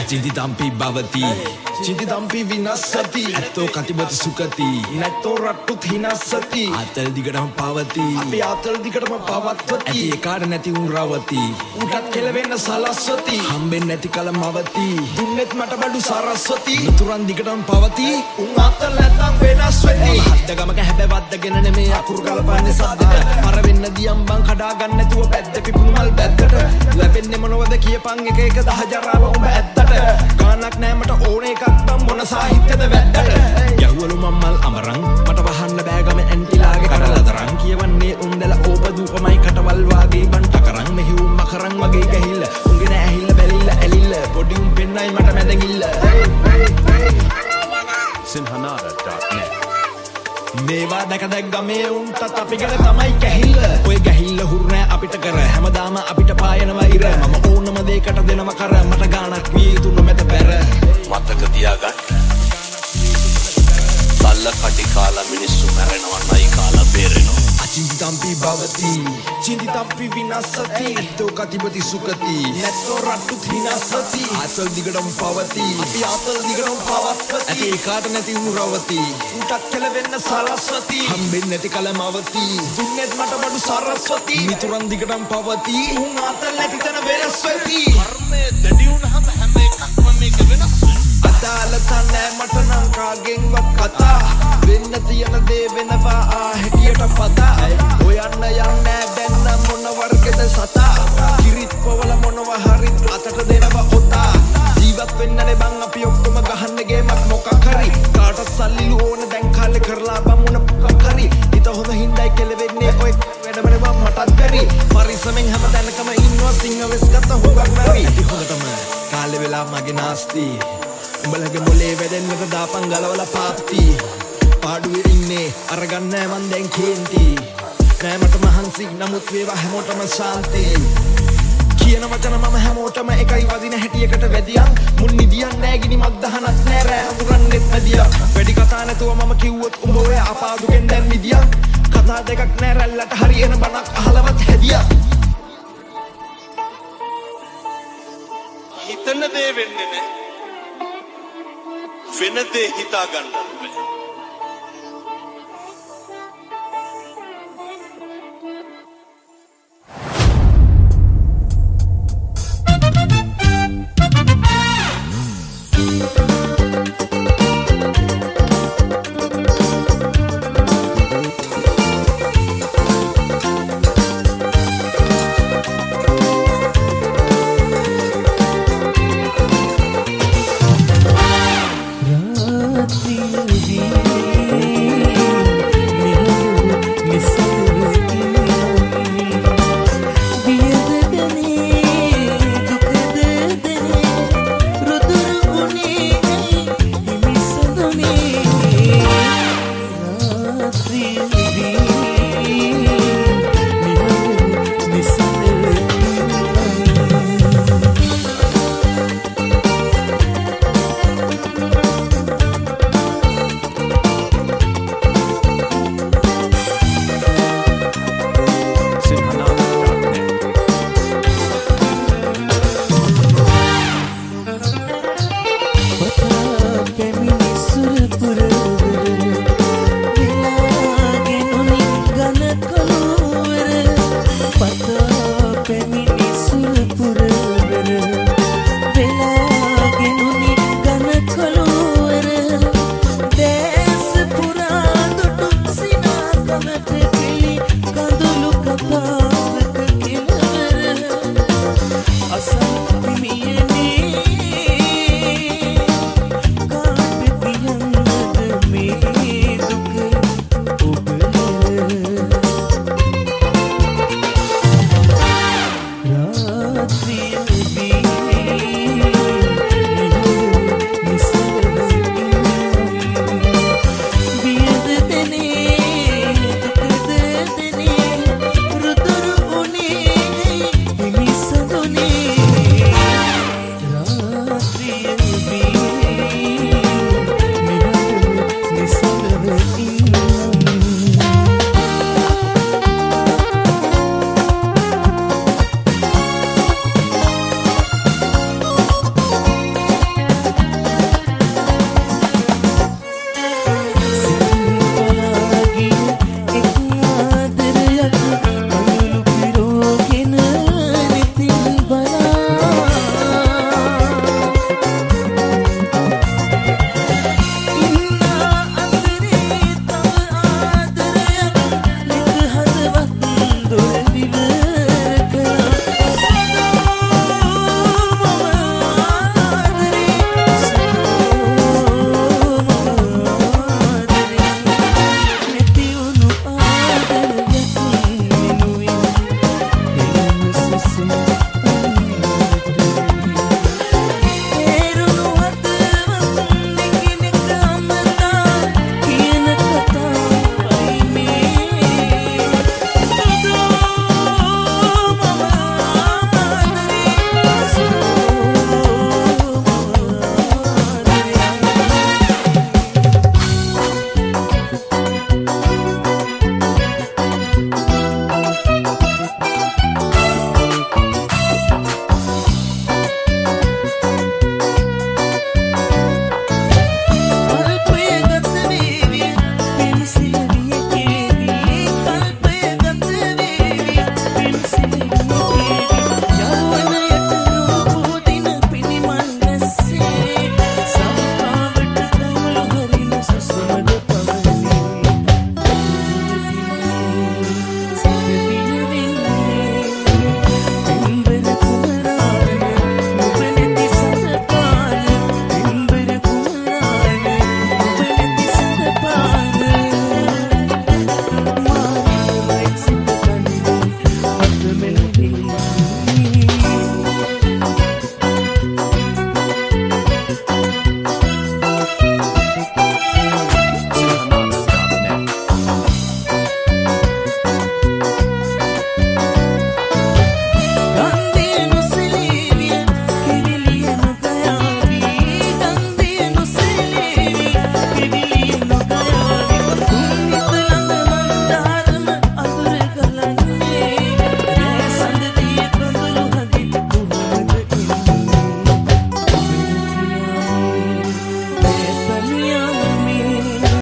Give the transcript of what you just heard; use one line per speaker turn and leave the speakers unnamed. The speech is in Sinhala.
Cintitampi bhavati Cintitampi vinasati Atto katibati sukati Netto rattut hinasati Atal digatam pavati Api atal digatam pavatvati Ati ekada neti uravati Utat kelawenna salaswati Hamben neti kalamavati Dunnet mata badu saraswati Uturan digatam pavati Un atal නැත්තම් වෙනස්වති හද්දගමක හැබැ වද්දගෙන නෙමේ අකුරු ගලපන්නේ සද්දෙට පර වෙන්න දියම් බං කඩා ගන්න නැතුව පැද්ද පිපුණු මල් බැද්දට ලැබෙන්නේ මොනවද කියපන් එක එක දහජරාව උඹ ඇත්තට ගානක් නෑ මට ඕන එකක් බම් මොන සාහිත්‍යද වැද්දට යහුවලු මම්මල් අමරන් මට වහන්න බෑ ගම ඇන්ටිලාගේ කඩලතරන් කියවන්නේ උන්දල ඕපදූපමයි කටවල් වාගේ බන් ටකරන් මෙහි උන් මකරන් වගේ ගහිල්ල උන්ගෙන ඇහිල්ල බැලිල්ල ඇලිල්ල පොඩි උන් පෙන්නයි මට මැදගිල්ල sinhanada.net මේවා දැක දැක් ගමේ උන්ටත් අපි ගැන තමයි කැහිල්ල ඔය ගැහිල්ල හුරුනෑ අපිට කර හැමදාම අපිට පායනවා ඉර මම ඕනම දෙයකට දෙනව කර මට ගානක් විය යුතු නොමැත බැර මතක තියාගන්න තල්ල කටි කාලා මිනිස්සු මැරෙනවා නයි කාලා බේරෙනවා Cintitampi bhavati Cintitampi vinasati Atto katibati sukati Netto rattut hinasati Atal digatam pavati Api atal digatam pavatvati Ati ekada neti uravati Utat kelawenna salaswati Hamben neti kalamavati Dunnet mata badu saraswati Mituran digatam pavati Un atal neti tana venaswati Karme dadi unaham හැම එකක්ම මේක වෙනස් අදාළත නෑ මට නම් කාගෙන්වත් කතා වෙන්න තියෙන දේ වෙනවා හෙටියට පදා හොයන්න යන්නේ දැන්න මොන වර්ගෙද සතා කිරිත් පොවල මොනවා හරි අතට දෙනවා ඔතා ජීවත් වෙන්නනේ බං අපි ඔක්කොම ගහන්න ගේමක් මොකක් හරි කාටත් සල්ලිලු ඕන දැන් කාලේ කරලා බමුණ මොකක් හරි හිත හොඳ හින්දයි කෙලවෙන්නේ ඔය වැඩමනේ බං මටත් බැරි පරිස්සමෙන් හැම තැනකම ඉන්නවා සිංහ වෙස් ගත්ත හුඟක් බැරි ඇති හොඳටම කාලේ වෙලා මගේ නාස්ති උඹලගේ මොලේ වැදෙන්නට දාපන් ගලවලා පාප්ති පාඩුවේ ඉන්නේ අරගන්නෑ මන් දැන් කේන්ති නෑ මට මහන්සි නමුත් වේවා හැමෝටම ශාන්ති කියන වචන මම හැමෝටම එකයි වදින හැටියකට වැදියන් මුන් නිදියන් නෑ ගිනි මක් දහනක් නෑ රෑ හමුරන්නෙත් නැදියා වැඩි කතා නැතුව මම කිව්වොත් උඹ ඔය අපාදුකෙන් දැන් නිදියන් කතා දෙකක් නෑ රැල්ලට හරියන බණක් අහලවත් හැදියා හිතන දේ වෙන්නේ නෑ වෙන දේ හිතා ගන්නත් බෑ